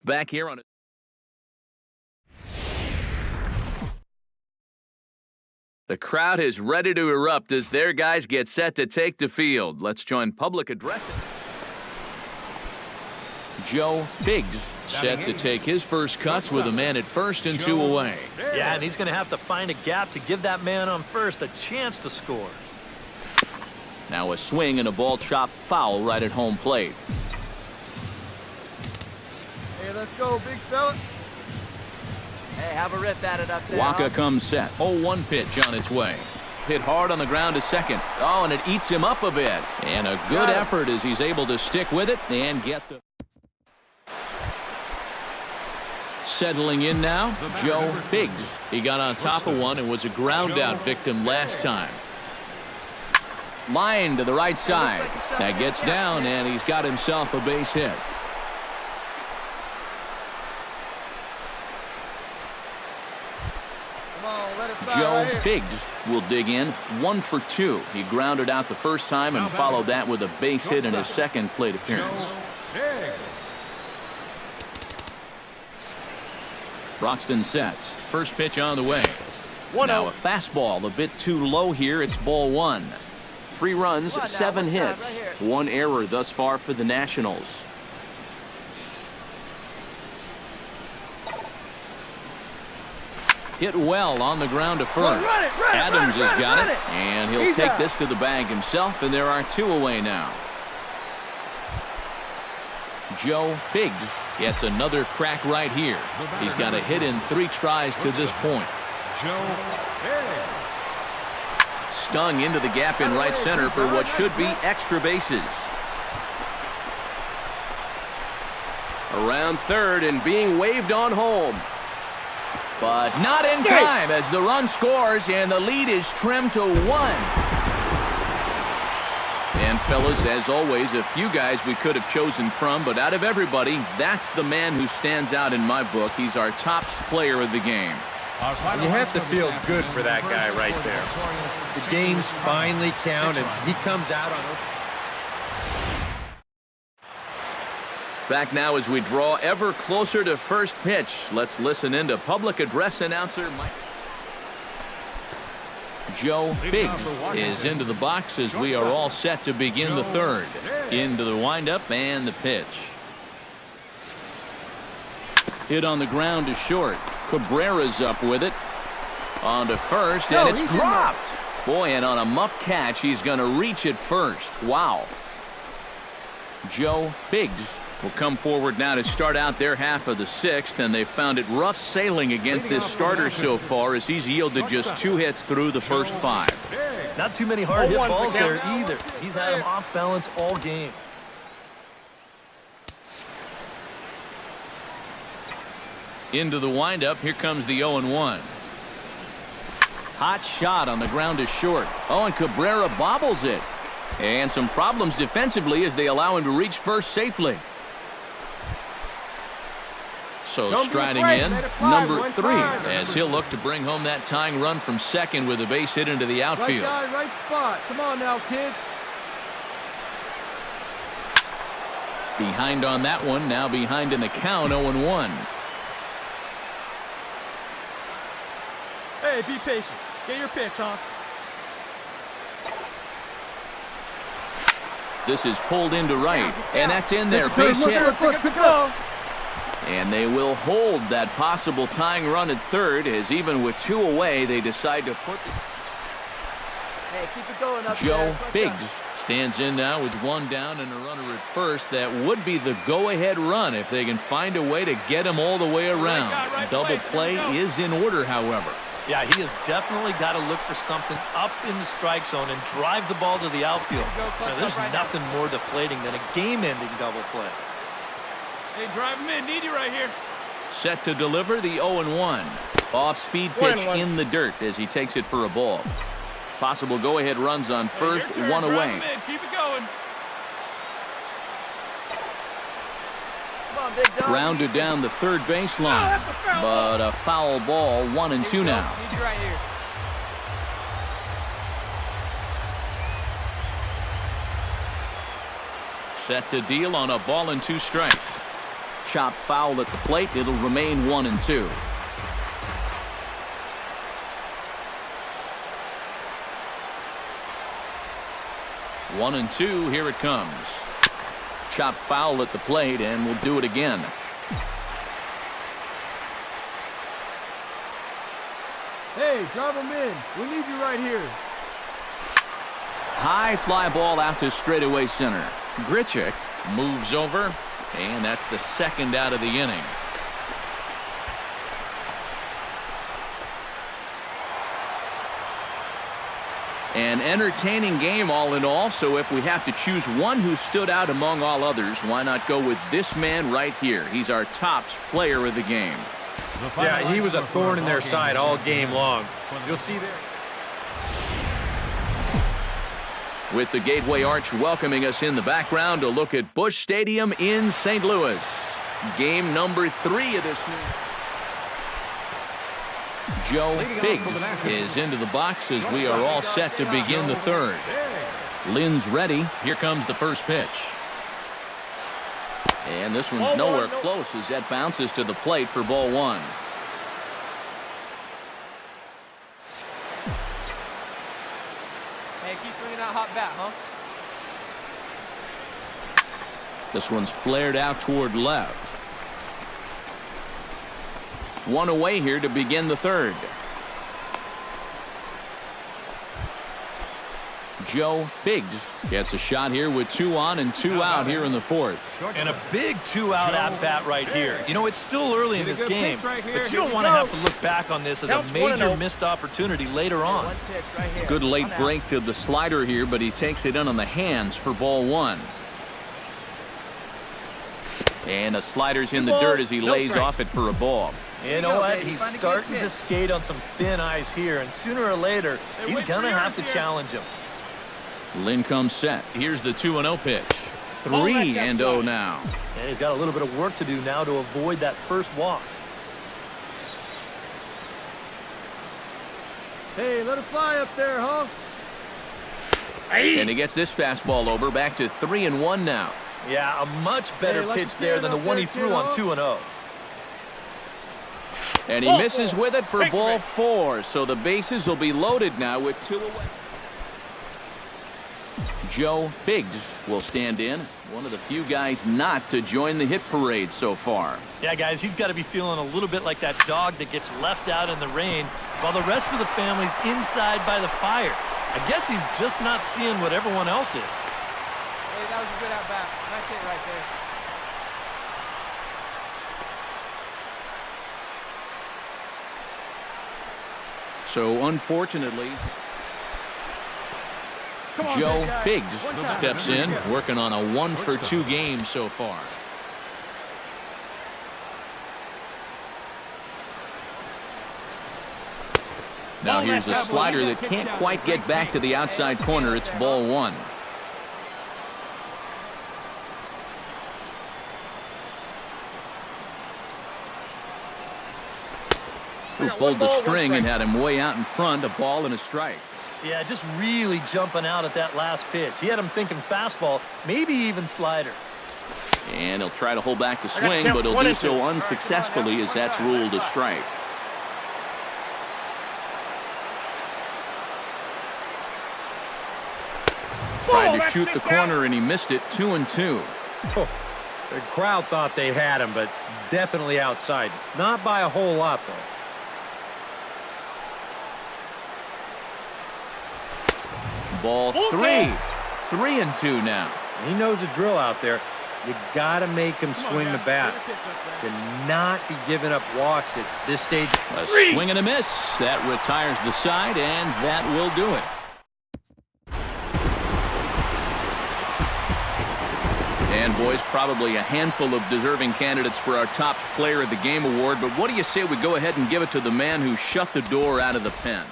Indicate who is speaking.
Speaker 1: Back here on it. The crowd is ready to erupt as their guys get set to take the field. Let's join public addressing. Joe Biggs set to take his first cuts with a man at first and 2 away.
Speaker 2: Yeah, and he's going to have to find a gap to give that man on first a chance to score.
Speaker 1: Now a swing and a ball chopped foul right at home plate.
Speaker 3: Hey, let's go, big fella. Hey, have a rip at it up there.
Speaker 1: Waka comes set. 0-1 pitch on its way. Hit hard on the ground to second. Oh, and it eats him up a bit. And a good effort as he's able to stick with it and get the... Settling in now, Joe Biggs. He got on top of one and was a ground-out victim last time. Line to the right side. That gets down, and he's got himself a base hit. Joe Biggs will dig in 1 for 2. He grounded out the first time and followed that with a base hit in his second plate appearance. Broxton sets. First pitch on the way. Now a fastball a bit too low here. It's ball 1. 3 runs, 7 hits. 1 error thus far for the Nationals. Hit well on the ground to first. Adams has got it, and he'll take this to the bag himself, and there are 2 away now. Joe Biggs gets another crack right here. He's got a hit in 3 tries to this point. Stung into the gap in right center for what should be extra bases. Around third and being waved on home. But not in time as the run scores and the lead is trimmed to 1. And fellas, as always, a few guys we could have chosen from, but out of everybody, that's the man who stands out in my book. He's our top player of the game.
Speaker 4: You have to feel good for that guy right there. The games finally count, and he comes out on.
Speaker 1: Back now as we draw ever closer to first pitch. Let's listen in to public address announcer Mike. Joe Biggs is into the box as we are all set to begin the third. Into the windup and the pitch. Hit on the ground to short. Cabrera's up with it. On to first, and it's dropped. Boy, and on a muff catch, he's going to reach it first. Wow. Joe Biggs will come forward now to start out their half of the 6th, and they found it rough sailing against this starter so far as he's yielded just 2 hits through the first 5.
Speaker 2: Not too many hard hit balls there either. He's had him off balance all game.
Speaker 1: Into the windup, here comes the 0-1. Hot shot on the ground to short. Oh, and Cabrera bobbles it. And some problems defensively as they allow him to reach first safely. So striding in, number 3, as he'll look to bring home that tying run from second with a base hit into the outfield.
Speaker 3: Right guy, right spot. Come on now, kid.
Speaker 1: Behind on that one, now behind in the count, 0-1.
Speaker 3: Hey, be patient. Get your pitch, huh?
Speaker 1: This is pulled into right, and that's in there. Base hit. And they will hold that possible tying run at third, as even with 2 away, they decide to put
Speaker 3: Hey, keep it going up
Speaker 1: Joe
Speaker 3: there.
Speaker 1: Biggs stands in now with 1 down and a runner at first. That would be the go-ahead run if they can find a way to get him all the way around. Double play is in order, however.
Speaker 2: Yeah, he has definitely got to look for something up in the strike zone and drive the ball to the outfield. Now, there's nothing more deflating than a game-ending double play.
Speaker 3: Hey, drive him in. Need you right here.
Speaker 1: Set to deliver the 0-1. Off-speed pitch in the dirt as he takes it for a ball. Possible go-ahead runs on first, 1 away.
Speaker 3: Keep it going.
Speaker 1: Grounded down the third baseline, but a foul ball, 1-2 now.
Speaker 3: Need you right here.
Speaker 1: Set to deal on a ball and 2 strikes. chop foul at the plate. It'll remain 1-2. One and two, here it comes. Chop foul at the plate, and we'll do it again.
Speaker 3: Hey, drive him in. We need you right here.
Speaker 1: High fly ball out to straightaway center. Grichuk moves over, and that's the second out of the inning. An entertaining game all in all, so if we have to choose one who stood out among all others, why not go with this man right here? He's our tops player of the game.
Speaker 4: Yeah, he was a thorn in their side all game long. You'll see there.
Speaker 1: With the Gateway Arch welcoming us in the background, a look at Busch Stadium in St. Louis. Game number 3 of this new. Joe Biggs is into the box as we are all set to begin the third. Lynn's ready. Here comes the first pitch. And this one's nowhere close as that bounces to the plate for ball 1.
Speaker 5: Hey, keep swinging that hot bat, huh?
Speaker 1: This one's flared out toward left. One away here to begin the third. Joe Biggs gets a shot here with 2 on and 2 out here in the fourth.
Speaker 2: And a big 2-out at-bat right here. You know, it's still early in this game, but you don't want to have to look back on this as a major missed opportunity later on.
Speaker 1: Good late break to the slider here, but he takes it in on the hands for ball 1. And a slider's in the dirt as he lays off it for a ball.
Speaker 2: You know what? He's starting to skate on some thin ice here, and sooner or later, he's going to have to challenge him.
Speaker 1: Lynn comes set. Here's the 2-0 pitch. 3-0 now.
Speaker 2: And he's got a little bit of work to do now to avoid that first walk.
Speaker 3: Hey, let it fly up there, huh?
Speaker 1: And he gets this fastball over, back to 3-1 now.
Speaker 2: Yeah, a much better pitch there than the one he threw on 2-0.
Speaker 1: And he misses with it for ball 4, so the bases will be loaded now with 2 away. Joe Biggs will stand in, one of the few guys not to join the hit parade so far.
Speaker 2: Yeah, guys, he's got to be feeling a little bit like that dog that gets left out in the rain while the rest of the family's inside by the fire. I guess he's just not seeing what everyone else is.
Speaker 5: Hey, that was a good at-bat. Nice hit right there.
Speaker 1: So, unfortunately, Joe Biggs steps in, working on a 1-for-2 game so far. Now here's a slider that can't quite get back to the outside corner. It's ball 1. Who pulled the string and had him way out in front, a ball and a strike.
Speaker 2: Yeah, just really jumping out at that last pitch. He had him thinking fastball, maybe even slider.
Speaker 1: And he'll try to hold back the swing, but he'll do so unsuccessfully as that's ruled a strike. Tried to shoot the corner and he missed it. 2-2.
Speaker 4: Oh, the crowd thought they had him, but definitely outside. Not by a whole lot, though.
Speaker 1: Ball 3. 3-2 now.
Speaker 4: He knows the drill out there. You got to make him swing the bat. Cannot be giving up walks at this stage.
Speaker 1: A swing and a miss. That retires the side, and that will do it. And boys, probably a handful of deserving candidates for our Tops Player of the Game award, but what do you say we go ahead and give it to the man who shut the door out of the pen?